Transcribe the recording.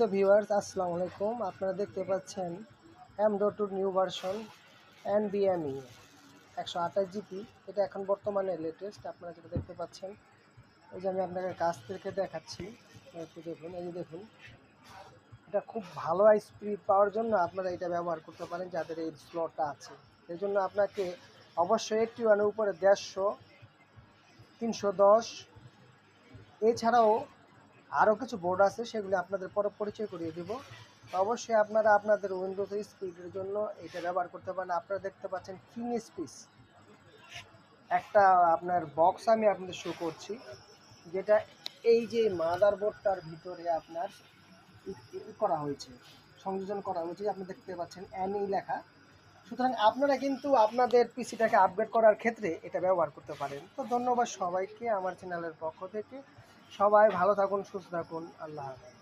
তো ভিউয়ার্স আসসালামু আলাইকুম। আপনারা দেখতে পাচ্ছেন M.2 new version NVMe 128 GB। এটা এখন বর্তমানে লেটেস্ট। আপনারা যেটা দেখতে পাচ্ছেন, এই যে আমি আপনাকে কাছ থেকে দেখাচ্ছি, একটু দেখুন। এই যে দেখুন, এটা খুব ভালো স্পিড পাওয়ার জন্য আপনারা এটা ব্যবহার করতে পারেন যাদের এই স্লটটা আছে। এই জন্য আপনাকে অবশ্যই 81-এর উপরে 150, 310 এছাড়াও আরও কিছু বোর্ড আছে, সেগুলি আপনাদের পরে পরিচয় করিয়ে দেব। অবশ্যই আপনারা আপনাদের উইন্ডোজের স্পিডের জন্য এটা ব্যবহার করতে পারেন। আপনারা দেখতে পাচ্ছেন কিং স্পিস একটা আপনার বক্স আমি আপনাদের শো করছি, যেটা এই যে মাদারবোর্ডটার ভিতরে আপনার করা হয়েছে, সংযোজন করা হয়েছে। আপনি দেখতে পাচ্ছেন NE লেখা। সুতরাং আপনারা কিন্তু আপনাদের পিসিটাকে আপগ্রেড করার ক্ষেত্রে এটা ব্যবহার করতে পারেন। তো ধন্যবাদ সবাইকে আমার চ্যানেলের পক্ষ থেকে। সবাই ভালো থাকুন, সুস্থ থাকুন। আল্লাহ হাফেজ।